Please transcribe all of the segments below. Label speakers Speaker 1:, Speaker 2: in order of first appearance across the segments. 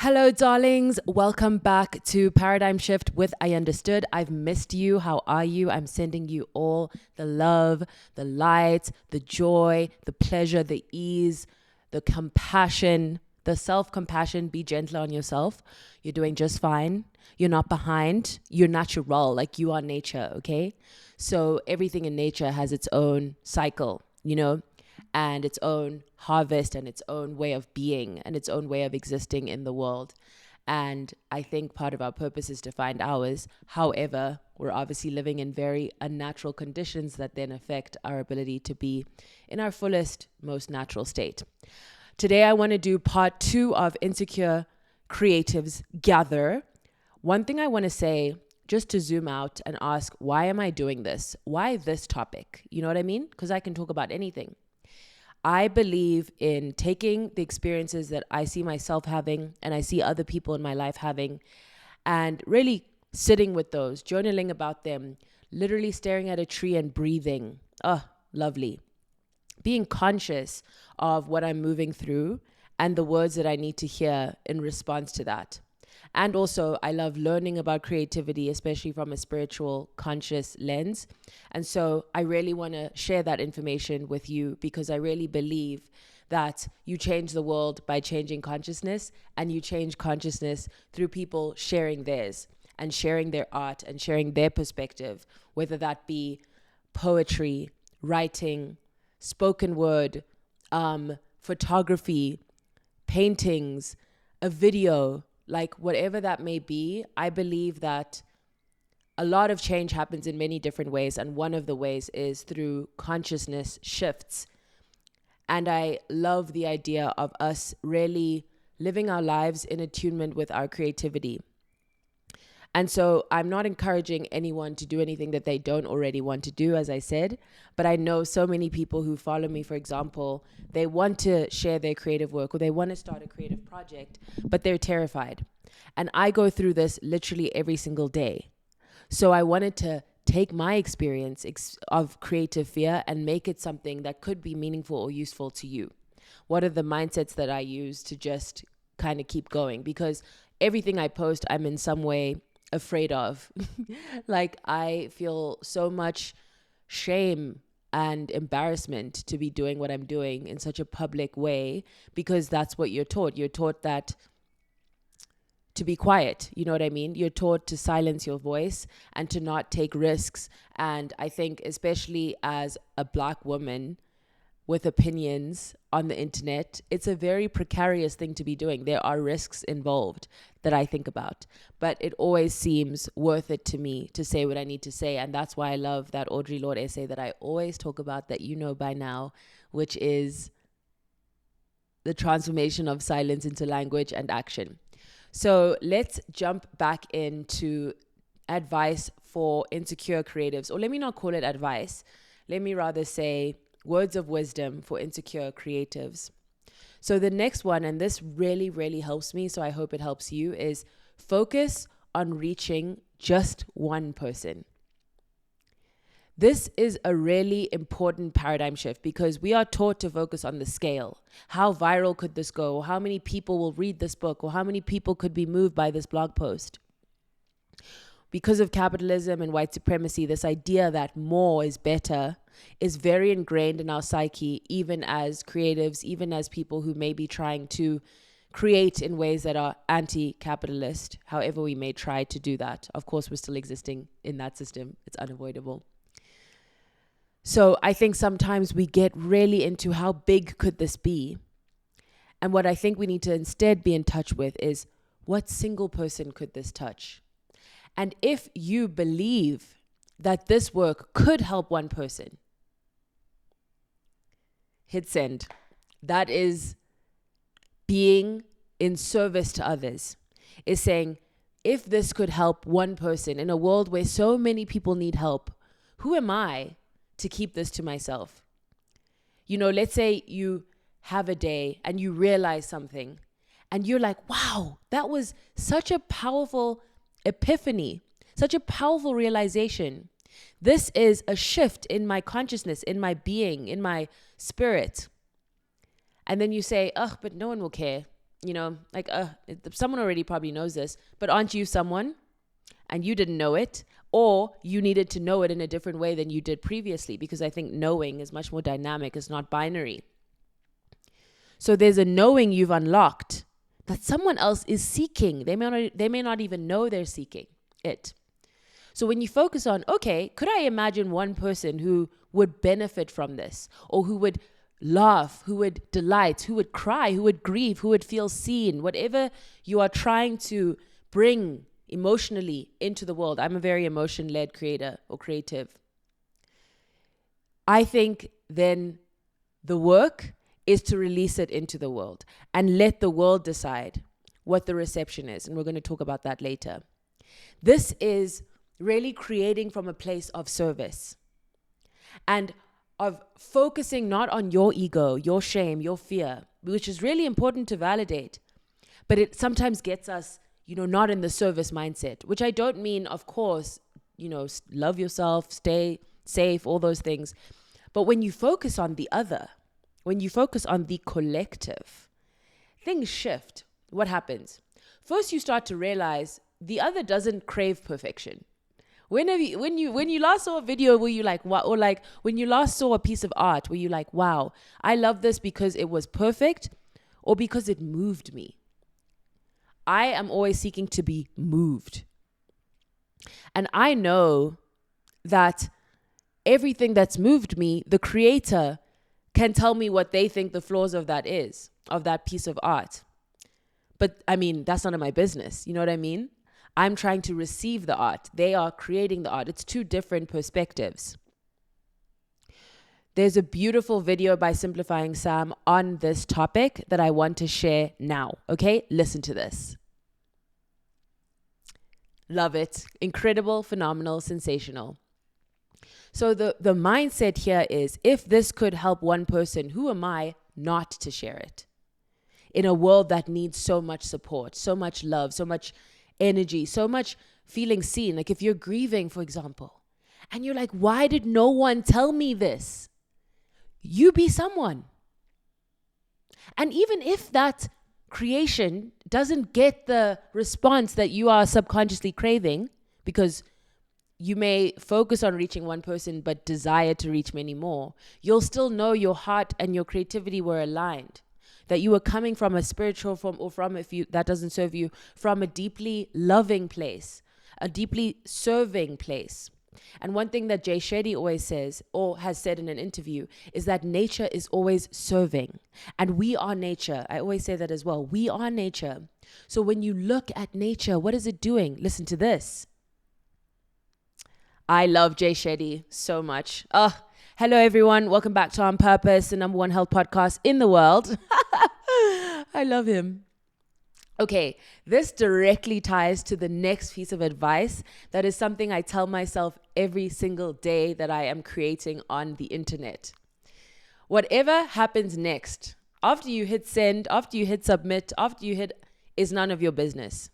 Speaker 1: Hello, darlings. Welcome back to Paradigm Shift with AyandaStood. I've missed you. How are you? I'm sending you all the love, the light, the joy, the pleasure, the ease, the compassion, the self-compassion. Be gentle on yourself. You're doing just fine. You're not behind. You're natural, like you are nature, okay? So everything in nature has its own cycle, and its own harvest and its own way of being and its own way of existing in the world. And I think part of our purpose is to find ours. However, we're obviously living in very unnatural conditions that then affect our ability to be in our fullest, most natural state. Today, I want to do part 2 of Insecure Creatives Gather. One thing I want to say, just to zoom out and ask, why am I doing this? Why this topic? You know what I mean? Because I can talk about anything. I believe in taking the experiences that I see myself having and I see other people in my life having and really sitting with those, journaling about them, literally staring at a tree and breathing. Oh, lovely. Being conscious of what I'm moving through and the words that I need to hear in response to that. And also, I love learning about creativity, especially from a spiritual, conscious lens. And so I really want to share that information with you because I really believe that you change the world by changing consciousness, and you change consciousness through people sharing theirs and sharing their art and sharing their perspective, whether that be poetry, writing, spoken word, photography, paintings, a video, like whatever that may be. I believe that a lot of change happens in many different ways. And one of the ways is through consciousness shifts. And I love the idea of us really living our lives in attunement with our creativity. And so I'm not encouraging anyone to do anything that they don't already want to do, as I said, but I know so many people who follow me, for example, they want to share their creative work or they want to start a creative project, but they're terrified. And I go through this literally every single day. So I wanted to take my experience of creative fear and make it something that could be meaningful or useful to you. What are the mindsets that I use to just kind of keep going? Because everything I post, I'm in some way afraid of. Like, I feel so much shame and embarrassment to be doing what I'm doing in such a public way, because that's what you're taught. You're taught that to be quiet, you know what I mean? You're taught to silence your voice and to not take risks. And I think especially as a Black woman with opinions on the internet, it's a very precarious thing to be doing. There are risks involved that I think about, but it always seems worth it to me to say what I need to say. And that's why I love that Audre Lorde essay that I always talk about, that you know by now, which is the transformation of silence into language and action. So let's jump back into advice for insecure creatives, or let me not call it advice. Let me rather say words of wisdom for insecure creatives. So the next one, and this really, really helps me, so I hope it helps you, is focus on reaching just one person. This is a really important paradigm shift because we are taught to focus on the scale. How viral could this go? How many people will read this book? Or how many people could be moved by this blog post? Because of capitalism and white supremacy, this idea that more is better is very ingrained in our psyche, even as creatives, even as people who may be trying to create in ways that are anti-capitalist, however we may try to do that. Of course, we're still existing in that system. It's unavoidable. So I think sometimes we get really into how big could this be? And what I think we need to instead be in touch with is, what single person could this touch? And if you believe that this work could help one person, hit send. That is being in service to others. Is saying, if this could help one person in a world where so many people need help, who am I to keep this to myself? Let's say you have a day and you realize something and you're like, wow, that was such a powerful epiphany, such a powerful realization. This is a shift in my consciousness, in my being, in my spirit. And then you say, but no one will care. someone already probably knows this, but aren't you someone and you didn't know it, or you needed to know it in a different way than you did previously? Because I think knowing is much more dynamic. It's not binary. So there's a knowing you've unlocked that someone else is seeking. They may not even know they're seeking it. So when you focus on, okay, could I imagine one person who would benefit from this, or who would laugh, who would delight, who would cry, who would grieve, who would feel seen, whatever you are trying to bring emotionally into the world. I'm a very emotion-led creator or creative. I think then the work is to release it into the world and let the world decide what the reception is. And we're going to talk about that later. This is really creating from a place of service and of focusing not on your ego, your shame, your fear, which is really important to validate. But it sometimes gets us, not in the service mindset, which I don't mean, of course, love yourself, stay safe, all those things. But when you focus on the other, when you focus on the collective, things shift. What happens? First, you start to realize the other doesn't crave perfection. When you last saw a video where you like, wow, or like when you last saw a piece of art where you like, wow, I love this because it was perfect or because it moved me. I am always seeking to be moved. And I know that everything that's moved me, the creator can tell me what they think the flaws of that is, of that piece of art. But I mean, that's none of my business. You know what I mean? I'm trying to receive the art. They are creating the art. It's two different perspectives. There's a beautiful video by Simplifying Sam on this topic that I want to share now. Okay, listen to this. Love it. Incredible, phenomenal, sensational. So the mindset here is, if this could help one person, who am I not to share it? In a world that needs so much support, so much love, so much energy, so much feeling seen. Like if you're grieving, for example, and you're like, why did no one tell me this? You be someone. And even if that creation doesn't get the response that you are subconsciously craving, because you may focus on reaching one person but desire to reach many more, you'll still know your heart and your creativity were aligned. That you were coming from a spiritual that doesn't serve you, from a deeply loving place, a deeply serving place. And one thing that Jay Shetty always says, or has said in an interview, is that nature is always serving. And we are nature. I always say that as well. We are nature. So when you look at nature, what is it doing? Listen to this. I love Jay Shetty so much. Hello, everyone. Welcome back to On Purpose, the #1 health podcast in the world. I love him. Okay, this directly ties to the next piece of advice. That is something I tell myself every single day that I am creating on the internet. Whatever happens next, after you hit send, after you hit submit, is none of your business.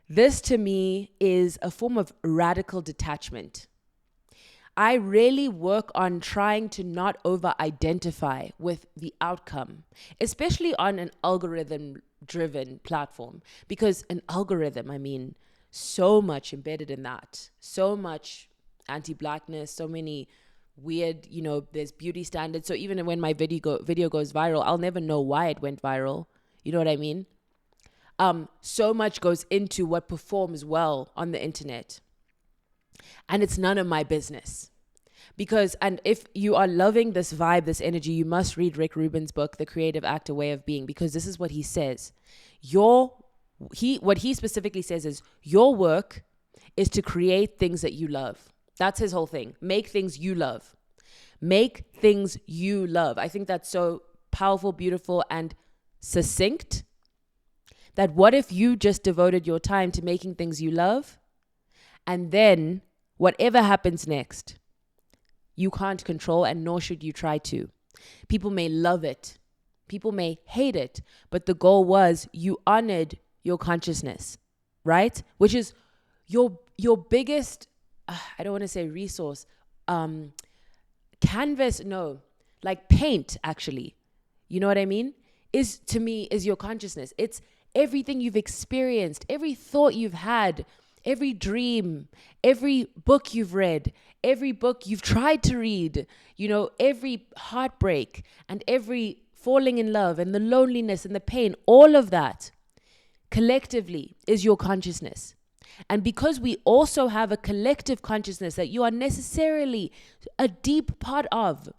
Speaker 1: This to me is a form of radical detachment. I really work on trying to not over-identify with the outcome, especially on an algorithm-driven platform. Because an algorithm, so much embedded in that. So much anti-blackness, so many weird, there's beauty standards. So even when my video goes viral, I'll never know why it went viral. You know what I mean? So much goes into what performs well on the internet. And it's none of my business. And if you are loving this vibe, this energy, you must read Rick Rubin's book, The Creative Actor Way of Being, because this is what he says. What he specifically says is, your work is to create things that you love. That's his whole thing. Make things you love. Make things you love. I think that's so powerful, beautiful, and succinct. That what if you just devoted your time to making things you love, and then whatever happens next, you can't control, and nor should you try to. People may love it. People may hate it. But the goal was you honored your consciousness, right? Which is your biggest, I don't want to say resource, canvas, no, like paint, actually. You know what I mean? is, to me, is your consciousness. It's everything you've experienced, every thought you've had, every dream, every book you've read, every book you've tried to read, every heartbreak and every falling in love and the loneliness and the pain, all of that collectively is your consciousness. And because we also have a collective consciousness that you are necessarily a deep part of,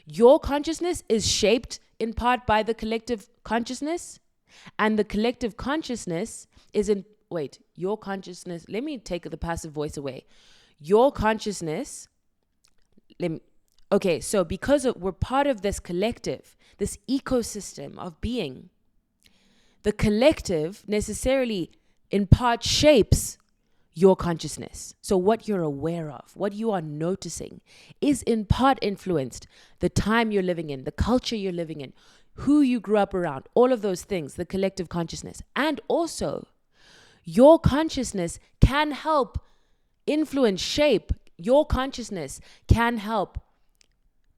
Speaker 1: your consciousness is shaped in part by the collective consciousness, and the collective consciousness is your consciousness, let me take the passive voice away. Your consciousness, so because we're part of this collective, this ecosystem of being, the collective necessarily in part shapes your consciousness. So what you're aware of, what you are noticing is in part influenced the time you're living in, the culture you're living in, who you grew up around, all of those things, the collective consciousness. And also, your consciousness can help influence, shape. Your consciousness can help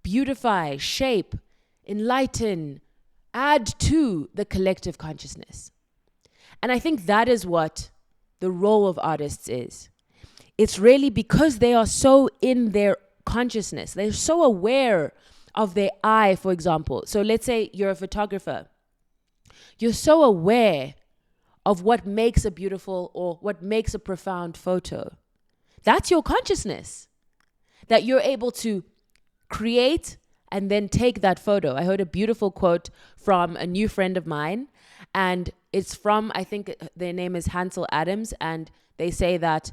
Speaker 1: beautify, shape, enlighten, add to the collective consciousness. And I think that is what the role of artists is. It's really because they are so in their consciousness. They're so aware of their eye, for example. So let's say you're a photographer. You're so aware of what makes a beautiful or what makes a profound photo. That's your consciousness, that you're able to create and then take that photo. I heard a beautiful quote from a new friend of mine, and it's from, I think their name is Hansel Adams, and they say that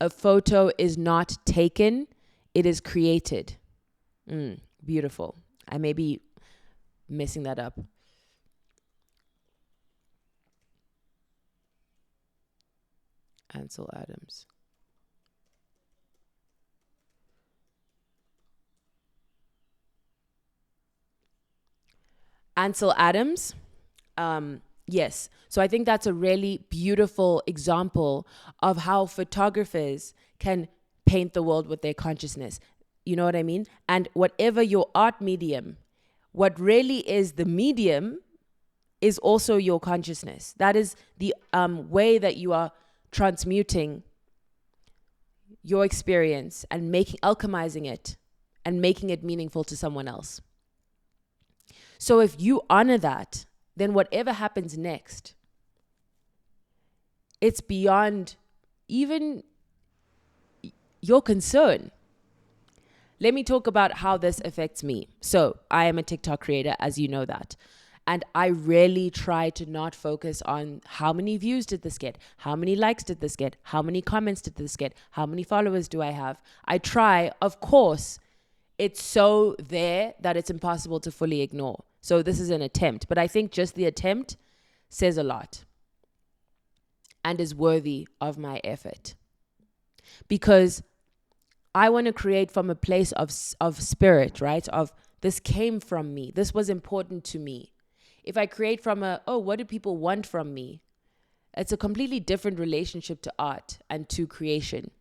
Speaker 1: a photo is not taken, it is created. Beautiful. I may be messing that up. Ansel Adams. Ansel Adams. Yes. So I think that's a really beautiful example of how photographers can paint the world with their consciousness. You know what I mean? And whatever your art medium, what really is the medium is also your consciousness. That is the way that you are transmuting your experience and alchemizing it and making it meaningful to someone else. So if you honor that, then whatever happens next, it's beyond even your concern. Let me talk about how this affects me. So I am a TikTok creator, as you know that. And I really try to not focus on how many views did this get? How many likes did this get? How many comments did this get? How many followers do I have? I try, of course, it's so there that it's impossible to fully ignore. So this is an attempt, but I think just the attempt says a lot and is worthy of my effort. Because I want to create from a place of spirit, right? Of this came from me. This was important to me. If I create from what do people want from me? It's a completely different relationship to art and to creation.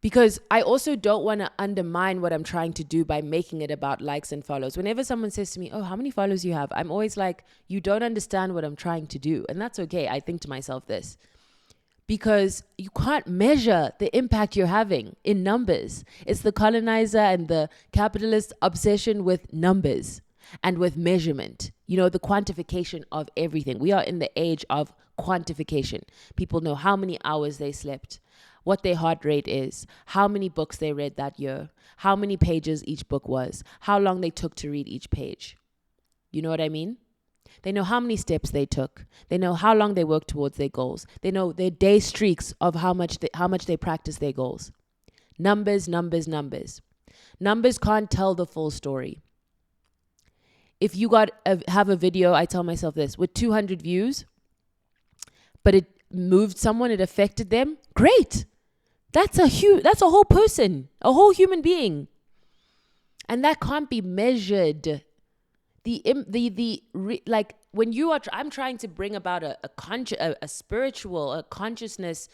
Speaker 1: Because I also don't want to undermine what I'm trying to do by making it about likes and follows. Whenever someone says to me, how many followers you have? I'm always like, you don't understand what I'm trying to do. And that's okay. I think to myself this. Because you can't measure the impact you're having in numbers. It's the colonizer and the capitalist obsession with numbers and with measurement. The quantification of everything. We are in the age of quantification. People know how many hours they slept, what their heart rate is, how many books they read that year, how many pages each book was, how long they took to read each page. You know what I mean? They know how many steps they took. They know how long they worked towards their goals. They know their day streaks of how much they practice their goals. Numbers, numbers, numbers. Numbers can't tell the full story. If you have a video, I tell myself this, with 200 views, but it moved someone, it affected them, great. That's a whole person, a whole human being. And that can't be measured. When you are, I'm trying to bring about a spiritual, a consciousness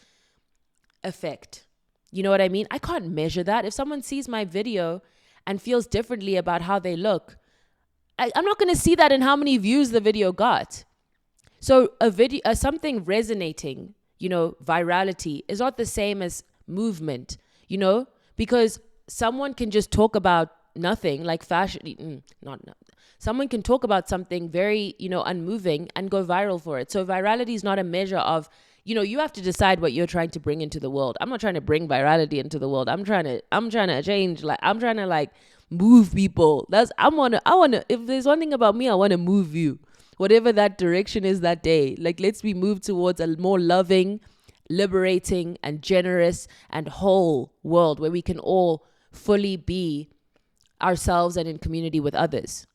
Speaker 1: effect. You know what I mean? I can't measure that. If someone sees my video and feels differently about how they look, I'm not going to see that in how many views the video got. So a video, something resonating, virality is not the same as movement, because someone can just talk about nothing like fashion, someone can talk about something very, unmoving and go viral for it. So virality is not a measure of, you have to decide what you're trying to bring into the world. I'm not trying to bring virality into the world. I'm trying to change, I'm trying to move people. I want to, if there's one thing about me, I want to move you. Whatever that direction is that day, let's be moved towards a more loving, liberating, and generous and whole world where we can all fully be ourselves and in community with others.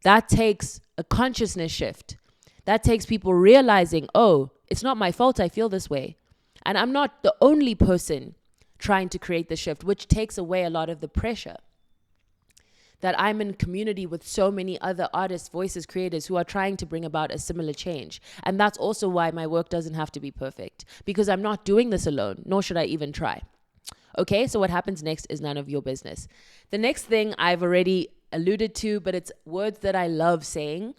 Speaker 1: That takes a consciousness shift. That takes people realizing, oh, it's not my fault I feel this way. And I'm not the only person trying to create the shift, which takes away a lot of the pressure. That I'm in community with so many other artists, voices, creators who are trying to bring about a similar change. And that's also why my work doesn't have to be perfect, because I'm not doing this alone, nor should I even try. Okay, so what happens next is none of your business. The next thing I've already alluded to, but it's words that I love saying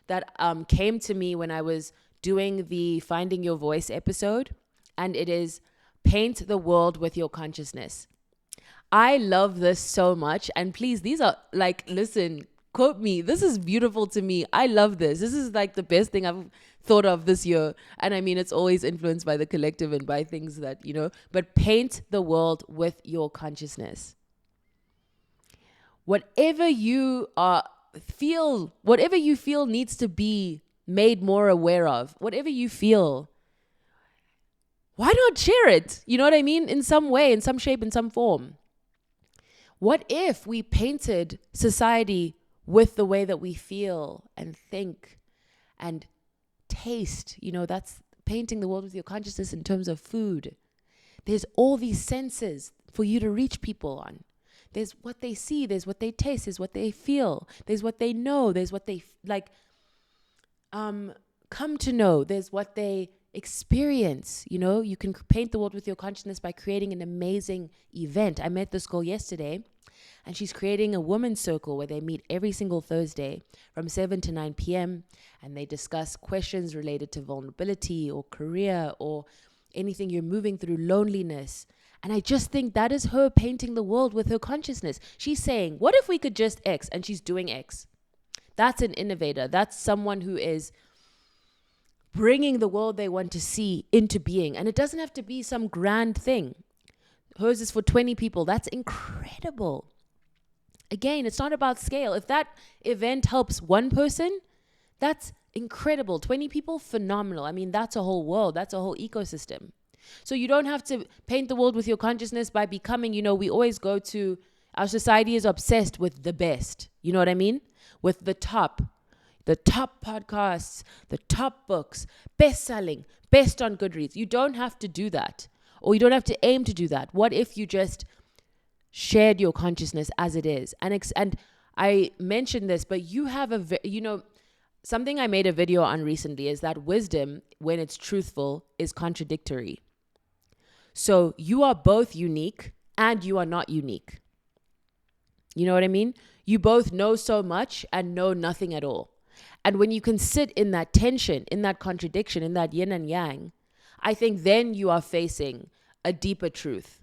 Speaker 1: that came to me when I was doing the Finding Your Voice episode, and it is paint the world with your consciousness. I love this so much. And please, these are listen, quote me. This is beautiful to me. I love this. This is the best thing I've thought of this year. And I mean, it's always influenced by the collective and by things that, but paint the world with your consciousness. Whatever you feel needs to be made more aware of, whatever you feel, why not share it? You know what I mean? In some way, in some shape, in some form. What if we painted society with the way that we feel and think and taste? That's painting the world with your consciousness in terms of food. There's all these senses for you to reach people on. There's what they see, there's what they taste, there's what they feel, there's what they know, there's what they come to know, there's what they experience. You can paint the world with your consciousness by creating an amazing event. I met this girl yesterday, and she's creating a women's circle where they meet every single Thursday from 7 to 9 p.m. and they discuss questions related to vulnerability or career or anything you're moving through, loneliness. And I just think that is her painting the world with her consciousness. She's saying, what if we could just X? And she's doing X. That's an innovator. That's someone who is bringing the world they want to see into being. And it doesn't have to be some grand thing. Hers is for 20 people. That's incredible. Again, it's not about scale. If that event helps one person, that's incredible. 20 people, phenomenal. I mean, that's a whole world. That's a whole ecosystem. So you don't have to paint the world with your consciousness by becoming, we always go to, our society is obsessed with the best. You know what I mean? With the top podcasts, the top books, best-selling, best on Goodreads. You don't have to do that, or you don't have to aim to do that. What if you just shared your consciousness as it is? And I mentioned this, but you have something I made a video on recently is that wisdom, when it's truthful, is contradictory. So you are both unique and you are not unique. You know what I mean? You both know so much and know nothing at all. And when you can sit in that tension, in that contradiction, in that yin and yang, I think then you are facing a deeper truth.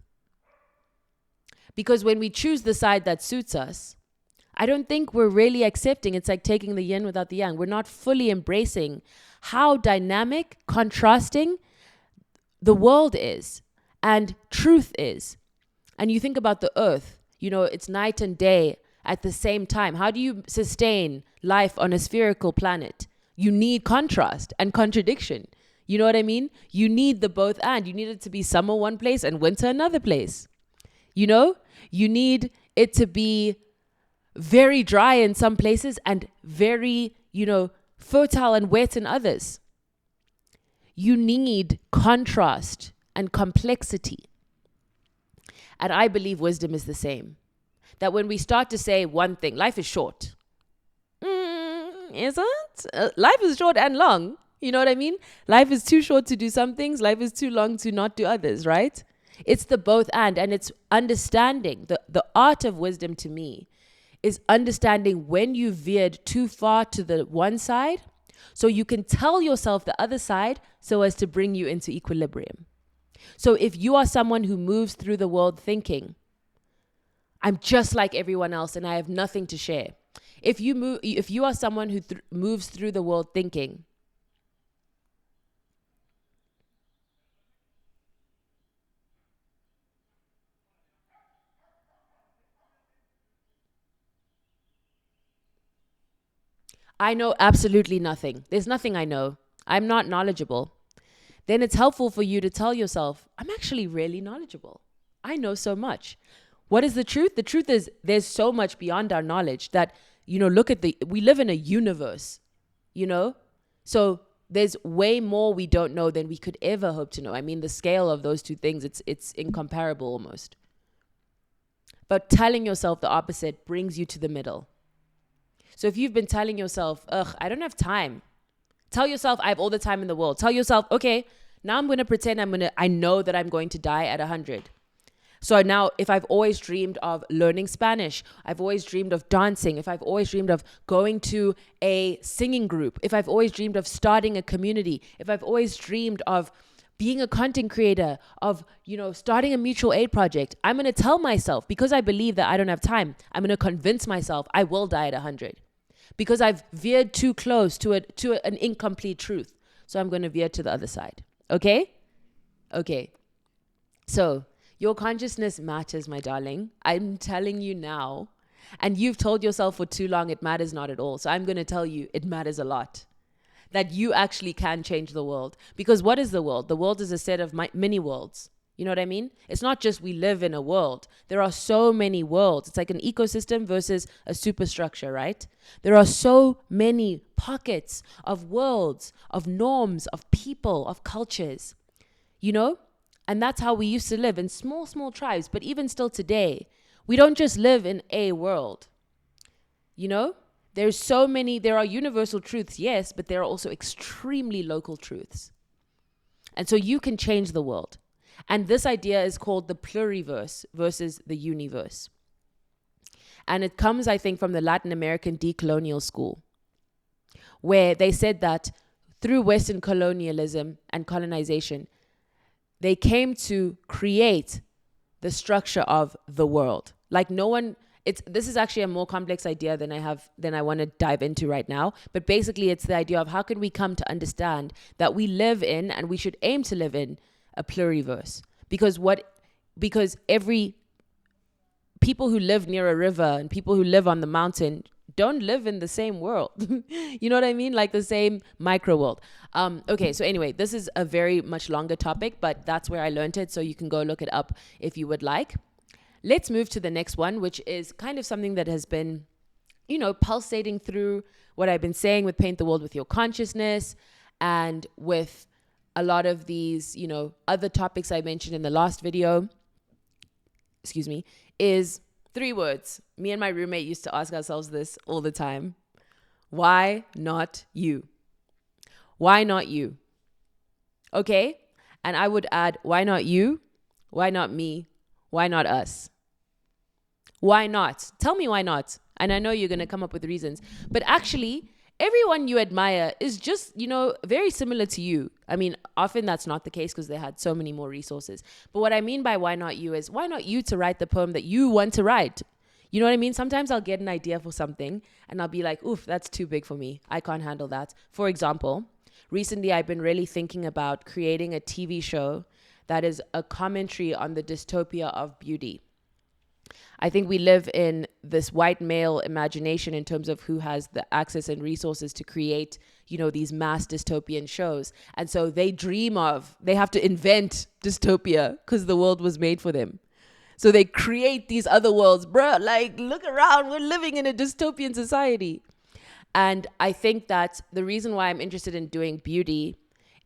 Speaker 1: Because when we choose the side that suits us, I don't think we're really accepting. It's like taking the yin without the yang. We're not fully embracing how dynamic, contrasting the world is and truth is. And you think about the earth, it's night and day at the same time. How do you sustain life on a spherical planet? You need contrast and contradiction. You know what I mean? You need the both and. You need it to be summer one place and winter another place. You need it to be very dry in some places and very, fertile and wet in others. You need contrast and complexity. And I believe wisdom is the same. That when we start to say one thing, life is short. Is it? Life is short and long. You know what I mean? Life is too short to do some things. Life is too long to not do others, right? It's the both and it's understanding. The art of wisdom to me is understanding when you veered too far to the one side, so you can tell yourself the other side so as to bring you into equilibrium. So if you are someone who moves through the world thinking, I'm just like everyone else and I have nothing to share. If you are someone who moves through the world thinking, I know absolutely nothing. There's nothing I know. I'm not knowledgeable. Then it's helpful for you to tell yourself, I'm actually really knowledgeable. I know so much. What is the truth? The truth is there's so much beyond our knowledge that, we live in a universe, So there's way more we don't know than we could ever hope to know. I mean, the scale of those two things, it's incomparable almost. But telling yourself the opposite brings you to the middle. So if you've been telling yourself, I don't have time, tell yourself, I have all the time in the world. Tell yourself, okay, now I'm going to pretend I know that I'm going to die at 100. So now if I've always dreamed of learning Spanish, I've always dreamed of dancing, if I've always dreamed of going to a singing group, if I've always dreamed of starting a community, if I've always dreamed of being a content creator, of, starting a mutual aid project, I'm going to tell myself, because I believe that I don't have time, I'm going to convince myself I will die at 100. Because I've veered too close to an incomplete truth. So I'm going to veer to the other side. Okay? Okay. So your consciousness matters, my darling. I'm telling you now. And you've told yourself for too long it matters not at all. So I'm going to tell you it matters a lot. That you actually can change the world. Because what is the world? The world is a set of mini worlds. You know what I mean? It's not just we live in a world. There are so many worlds. It's like an ecosystem versus a superstructure, right? There are so many pockets of worlds, of norms, of people, of cultures, And that's how we used to live in small, small tribes. But even still today, we don't just live in a world. There are universal truths, yes, but there are also extremely local truths. And so you can change the world. And this idea is called the pluriverse versus the universe. And it comes, I think, from the Latin American decolonial school, where they said that through Western colonialism and colonization, they came to create the structure of the world. Like this is actually a more complex idea than I want to dive into right now. But basically, it's the idea of how can we come to understand that we live in, and we should aim to live in, a pluriverse. Because every people who live near a river and people who live on the mountain don't live in the same world. You know what I mean? Like the same micro world. Okay, so anyway, this is a very much longer topic, but that's where I learned it. So you can go look it up if you would like. Let's move to the next one, which is kind of something that has been, pulsating through what I've been saying with Paint the World with Your Consciousness and with a lot of these, other topics I mentioned in the last video, is 3 words. Me and my roommate used to ask ourselves this all the time. Why not you? Why not you? Okay? And I would add, why not you? Why not me? Why not us? Why not? Tell me why not. And I know you're going to come up with reasons. But actually, everyone you admire is just, very similar to you. I mean, often that's not the case because they had so many more resources. But what I mean by why not you is, why not you to write the poem that you want to write? You know what I mean? Sometimes I'll get an idea for something and I'll be like, oof, that's too big for me. I can't handle that. For example, recently I've been really thinking about creating a TV show that is a commentary on the dystopia of beauty. I think we live in this white male imagination in terms of who has the access and resources to create, these mass dystopian shows. And so they have to invent dystopia because the world was made for them. So they create these other worlds. Bruh, like, look around. We're living in a dystopian society. And I think that the reason why I'm interested in doing beauty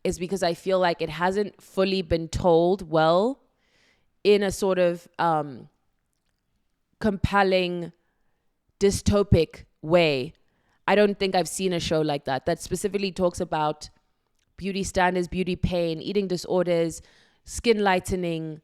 Speaker 1: is because I feel like it hasn't fully been told well in a sort of compelling, dystopic way. I don't think I've seen a show like that specifically talks about beauty standards, beauty pain, eating disorders, skin lightening,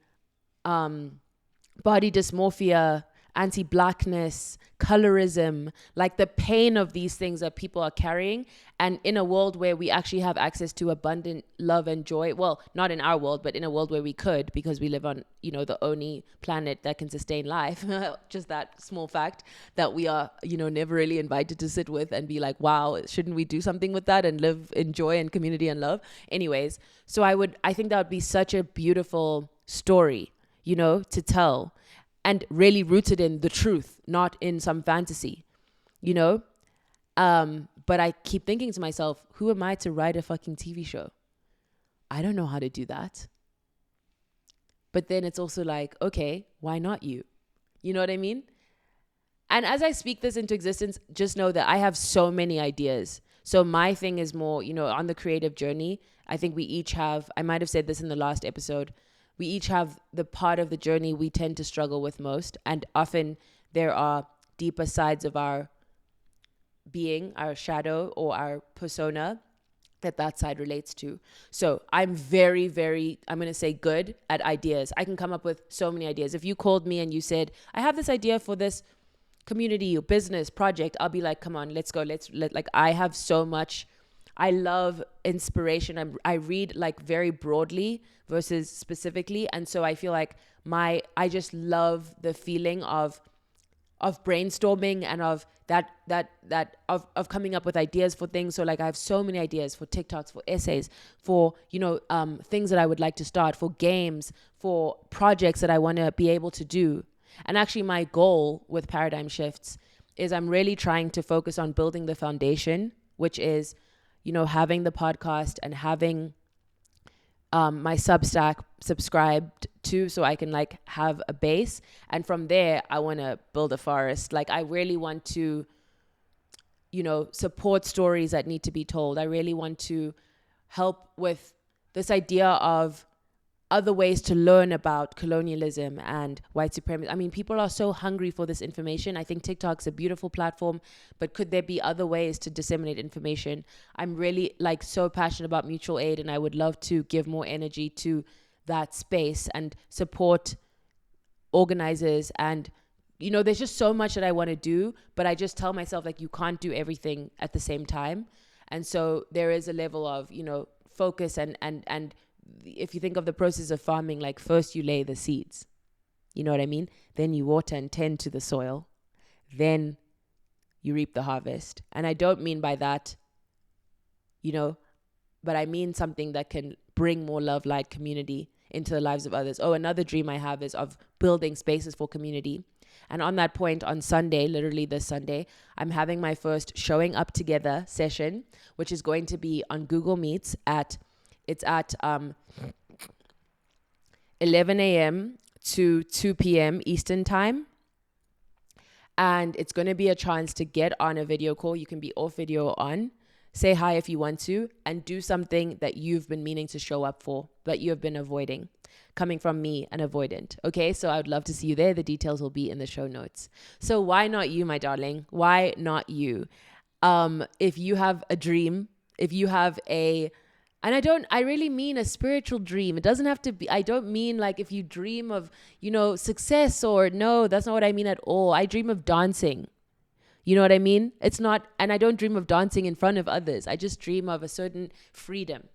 Speaker 1: body dysmorphia, anti-blackness, colorism, like the pain of these things that people are carrying. And in a world where we actually have access to abundant love and joy, well, not in our world, but in a world where we could, because we live on, the only planet that can sustain life, just that small fact that we are, never really invited to sit with and be like, wow, shouldn't we do something with that and live in joy and community and love? Anyways, so I think that would be such a beautiful story, to tell, and really rooted in the truth, not in some fantasy, but I keep thinking to myself, who am I to write a fucking TV show? I don't know how to do that. But then it's also like, okay, why not you? You know what I mean? And as I speak this into existence, just know that I have so many ideas. So my thing is more, on the creative journey, I think we each have, I might have said this in the last episode, we each have the part of the journey we tend to struggle with most. And often there are deeper sides of our being, our shadow or our persona that side relates to. So I'm very, very, I'm going to say good at ideas. I can come up with so many ideas. If you called me and you said, I have this idea for this community or business project, I'll be like, come on, let's go. Like, I have so much. I love inspiration. I read like very broadly versus specifically. And so I feel like I just love the feeling of brainstorming and of of coming up with ideas for things. So like I have so many ideas for TikToks, for essays, for, things that I would like to start, for games, for projects that I want to be able to do. And actually my goal with Paradigm Shifts is I'm really trying to focus on building the foundation, which is, having the podcast and having my Substack subscribed to, so I can like have a base. And from there, I want to build a forest. Like I really want to, support stories that need to be told. I really want to help with this idea of other ways to learn about colonialism and white supremacy. I mean, people are so hungry for this information. I think TikTok's a beautiful platform, but could there be other ways to disseminate information? I'm really like so passionate about mutual aid, and I would love to give more energy to that space and support organizers. And, there's just so much that I want to do, but I just tell myself like, you can't do everything at the same time. And so there is a level of, focus and if you think of the process of farming, like first you lay the seeds, you know what I mean? Then you water and tend to the soil. Then you reap the harvest. And I don't mean by that, but I mean something that can bring more love, light, community into the lives of others. Oh, another dream I have is of building spaces for community. And on that point, on Sunday, literally this Sunday, I'm having my first Showing Up Together session, which is going to be on Google Meets at 11 a.m. to 2 p.m. Eastern time. And it's going to be a chance to get on a video call. You can be off video or on. Say hi if you want to, and do something that you've been meaning to show up for, that you have been avoiding. Coming from me, an avoidant. Okay, so I would love to see you there. The details will be in the show notes. So why not you, my darling? Why not you? If you have a dream, if you have and I really mean a spiritual dream. It doesn't have to be, I don't mean like if you dream of, success no, that's not what I mean at all. I dream of dancing. You know what I mean? It's not, and I don't dream of dancing in front of others. I just dream of a certain freedom,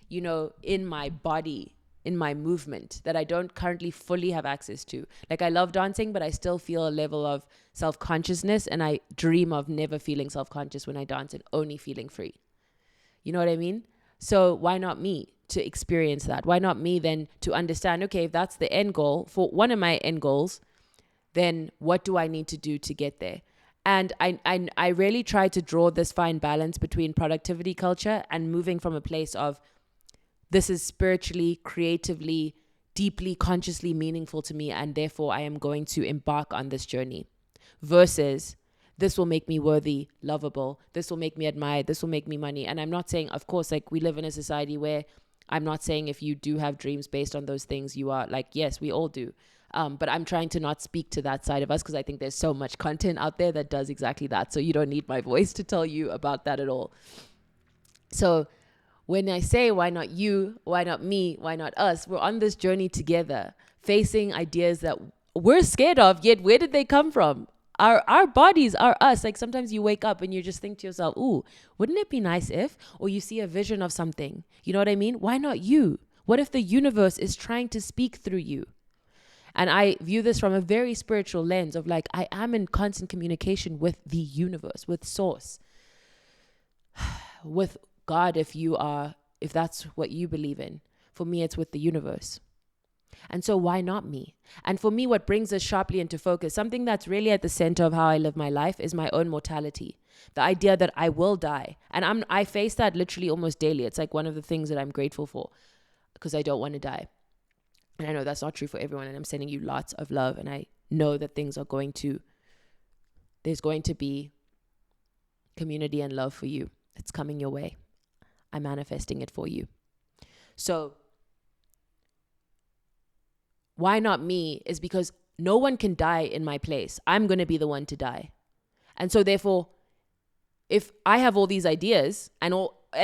Speaker 1: in my body, in my movement that I don't currently fully have access to. Like I love dancing, but I still feel a level of self-consciousness, and I dream of never feeling self-conscious when I dance and only feeling free. You know what I mean? So why not me to experience that? Why not me then to understand, okay, if that's the end goal, for one of my end goals, then what do I need to do to get there? And I really try to draw this fine balance between productivity culture and moving from a place of this is spiritually, creatively, deeply, consciously meaningful to me, and therefore I am going to embark on this journey, versus this will make me worthy, lovable, this will make me admired, this will make me money. And I'm not saying, of course, like we live in a society where I'm not saying if you do have dreams based on those things, you are like, yes, we all do. But I'm trying to not speak to that side of us because I think there's so much content out there that does exactly that. So you don't need my voice to tell you about that at all. So when I say, why not you, why not me, why not us, we're on this journey together, facing ideas that we're scared of, yet where did they come from? Our bodies are us. Like sometimes you wake up and you just think to yourself, ooh, wouldn't it be nice if, or you see a vision of something. You know what I mean? Why not you? What if the universe is trying to speak through you? And I view this from a very spiritual lens of like, I am in constant communication with the universe, with source, with God, if that's what you believe in. For me, it's with the universe. And so why not me? And for me, what brings us sharply into focus, something that's really at the center of how I live my life, is my own mortality. The idea that I will die. And I face that literally almost daily. It's like one of the things that I'm grateful for, because I don't want to die. And I know that's not true for everyone. And I'm sending you lots of love. And I know that there's going to be community and love for you. It's coming your way. I'm manifesting it for you. So why not me is because no one can die in my place. I'm going to be the one to die. And so therefore, if I have all these ideas and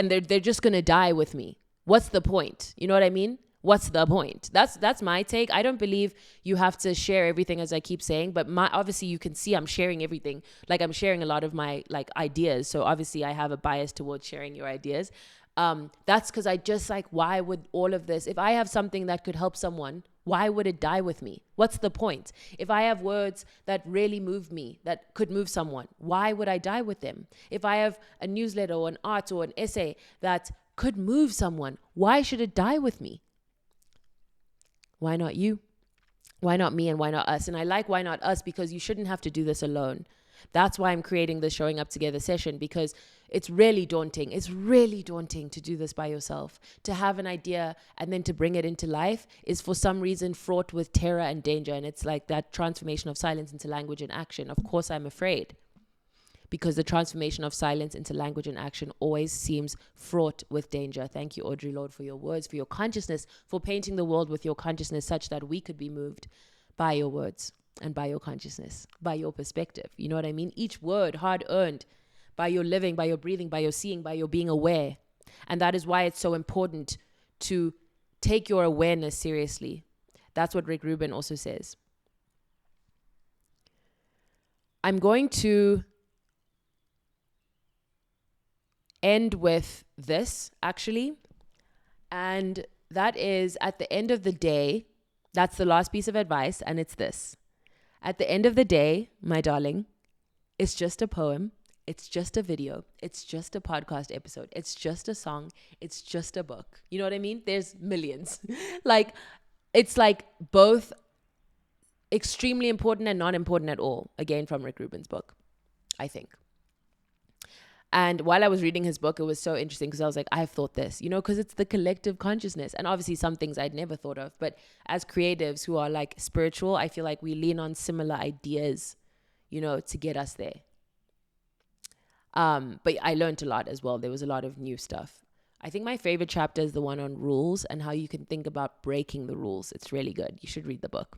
Speaker 1: they're just going to die with me, what's the point? You know what I mean? What's the point? That's my take. I don't believe you have to share everything, as I keep saying, but obviously you can see I'm sharing everything. Like I'm sharing a lot of my like ideas. So obviously I have a bias towards sharing your ideas. That's because I just like, why would all of this, if I have something that could help someone, why would it die with me? What's the point? If I have words that really move me, that could move someone, why would I die with them? If I have a newsletter or an art or an essay that could move someone, why should it die with me? Why not you? Why not me and why not us? And I like why not us because you shouldn't have to do this alone. That's why I'm creating this Showing Up Together session, because it's really daunting. It's really daunting to do this by yourself. To have an idea and then to bring it into life is for some reason fraught with terror and danger. And it's like that transformation of silence into language and action. Of course, I'm afraid, because the transformation of silence into language and action always seems fraught with danger. Thank you, Audrey Lord, for your words, for your consciousness, for painting the world with your consciousness such that we could be moved by your words and by your consciousness, by your perspective. You know what I mean? Each word hard earned by your living, by your breathing, by your seeing, by your being aware. And that is why it's so important to take your awareness seriously. That's what Rick Rubin also says. I'm going to end with this, actually. And that is, at the end of the day, that's the last piece of advice, and it's this. At the end of the day, my darling, it's just a poem. It's just a video. It's just a podcast episode. It's just a song. It's just a book. You know what I mean? There's millions. Like, it's like both extremely important and not important at all. Again, from Rick Rubin's book, I think. And while I was reading his book, it was so interesting because I was like, I've thought this, you know, because it's the collective consciousness. And obviously some things I'd never thought of. But as creatives who are like spiritual, I feel like we lean on similar ideas, you know, to get us there. But I learned a lot as well. There was a lot of new stuff. I think my favorite chapter is the one on rules and how you can think about breaking the rules. It's really good. You should read the book.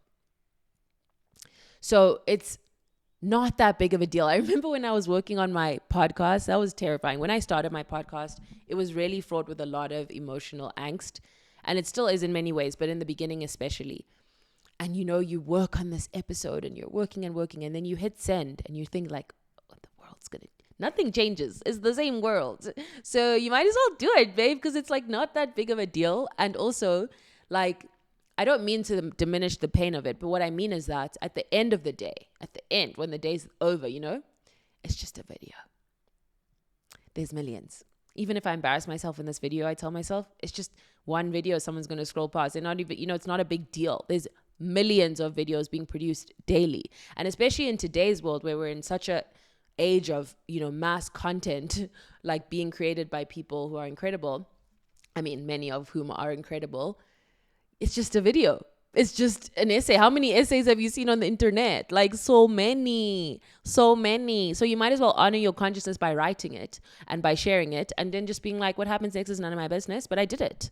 Speaker 1: So it's not that big of a deal. I remember when I was working on my podcast, that was terrifying. When I started my podcast, it was really fraught with a lot of emotional angst. And it still is in many ways, but in the beginning especially. And you know, you work on this episode and you're working and working, and then you hit send and you think like, oh, the world's gonna, nothing changes. It's the same world. So you might as well do it, babe, because it's like not that big of a deal. And also, like, I don't mean to diminish the pain of it, but what I mean is that at the end of the day, at the end, when the day's over, you know, it's just a video. There's millions. Even if I embarrass myself in this video, I tell myself it's just one video someone's going to scroll past. They're not even, you know, it's not a big deal. There's millions of videos being produced daily. And especially in today's world where we're in such a age of, you know, mass content, like being created by people who are incredible. I mean, many of whom are incredible. It's just a video. It's just an essay. How many essays have you seen on the internet? Like so many. So you might as well honor your consciousness by writing it and by sharing it, and then just being like, what happens next is none of my business, but I did it.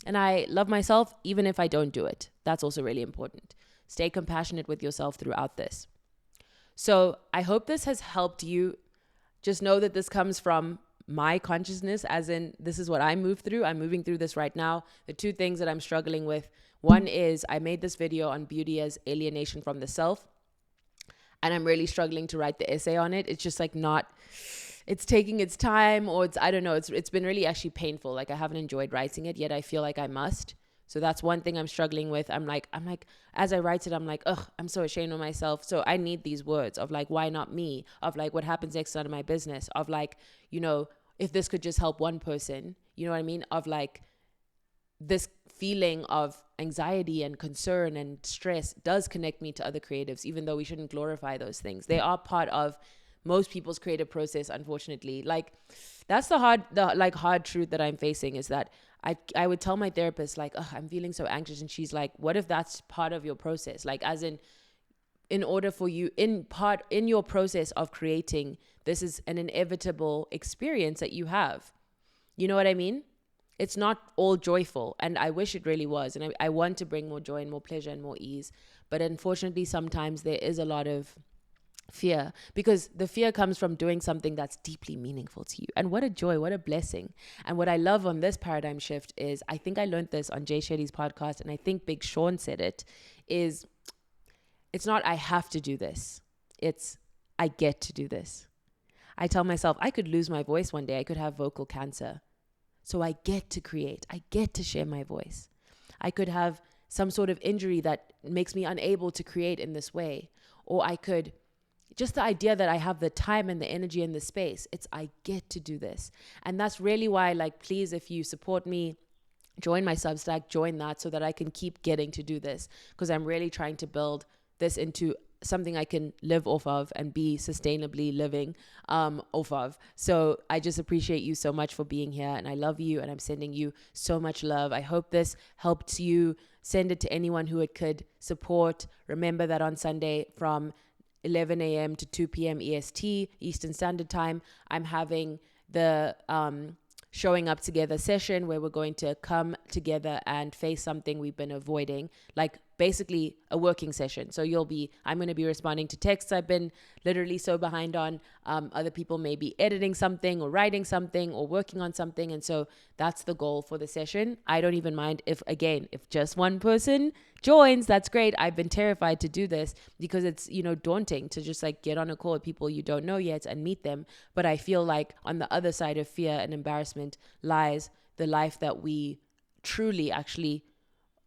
Speaker 1: And I love myself even if I don't do it. That's also really important. Stay compassionate with yourself throughout this. So I hope this has helped you. Just know that this comes from my consciousness, as in this is what I move through. I'm moving through this right now. The two things that I'm struggling with, one is I made this video on beauty as alienation from the self, and I'm really struggling to write the essay on it. It's just like it's taking its time, or I don't know. It's been really actually painful. Like I haven't enjoyed writing it yet. I feel like I must. So that's one thing I'm struggling with. I'm like, as I write it, I'm like, ugh, I'm so ashamed of myself. So I need these words of like, why not me? Of like, what happens next out of my business? Of like, if this could just help one person, you know what I mean? Of like, this feeling of anxiety and concern and stress does connect me to other creatives, even though we shouldn't glorify those things. They are part of most people's creative process, unfortunately. Like, that's the hard truth that I'm facing, is that I would tell my therapist, like, oh, I'm feeling so anxious. And she's like, what if that's part of your process? Like, as in order for you, in your process of creating, this is an inevitable experience that you have. You know what I mean? It's not all joyful. And I wish it really was. And I want to bring more joy and more pleasure and more ease. But unfortunately, sometimes there is a lot of fear, because the fear comes from doing something that's deeply meaningful to you. And what a joy, what a blessing. And what I love on this paradigm shift is, I think I learned this on Jay Shetty's podcast, and I think Big Sean said it, is it's not I have to do this. It's I get to do this. I tell myself I could lose my voice one day. I could have vocal cancer. So I get to create. I get to share my voice. I could have some sort of injury that makes me unable to create in this way. Or I could, just the idea that I have the time and the energy and the space, it's I get to do this. And that's really why, like, please, if you support me, join my Substack, join that, so that I can keep getting to do this, because I'm really trying to build this into something I can live off of and be sustainably living off of. So I just appreciate you so much for being here, and I love you, and I'm sending you so much love. I hope this helped you. Send it to anyone who it could support. Remember that on Sunday from 11 a.m. to 2 p.m. EST, Eastern Standard Time, I'm having the showing up together session where we're going to come together and face something we've been avoiding, like basically a working session. So I'm going to be responding to texts I've been literally so behind on. Other people may be editing something or writing something or working on something. And so that's the goal for the session. I don't even mind if just one person joins, that's great. I've been terrified to do this because it's, daunting to just like get on a call with people you don't know yet and meet them. But I feel like on the other side of fear and embarrassment lies the life that we truly actually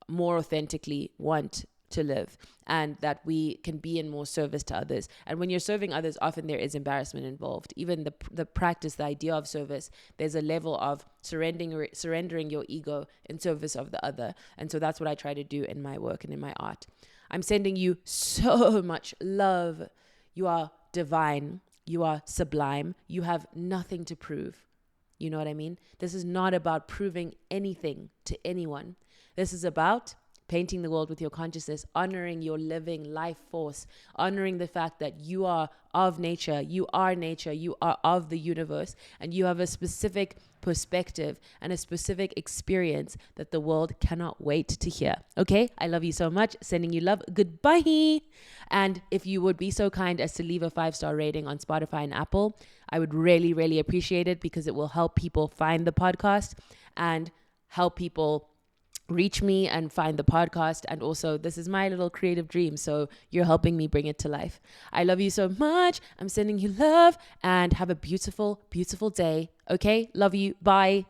Speaker 1: more authentically want to live, and that we can be in more service to others. And when you're serving others, often there is embarrassment involved. Even the practice, the idea of service, there's a level of surrendering your ego in service of the other. And so that's what I try to do in my work and in my art. I'm sending you so much love. You are divine. You are sublime. You have nothing to prove. You know what I mean? This is not about proving anything to anyone. This is about painting the world with your consciousness, honoring your living life force, honoring the fact that you are of nature, you are of the universe, and you have a specific perspective and a specific experience that the world cannot wait to hear. Okay? I love you so much. Sending you love. Goodbye. And if you would be so kind as to leave a 5-star rating on Spotify and Apple, I would really, really appreciate it, because it will help people find the podcast and help people reach me and find the podcast. And also, this is my little creative dream, so you're helping me bring it to life. I love you so much. I'm sending you love, and have a beautiful, beautiful day. Okay? Love you. Bye.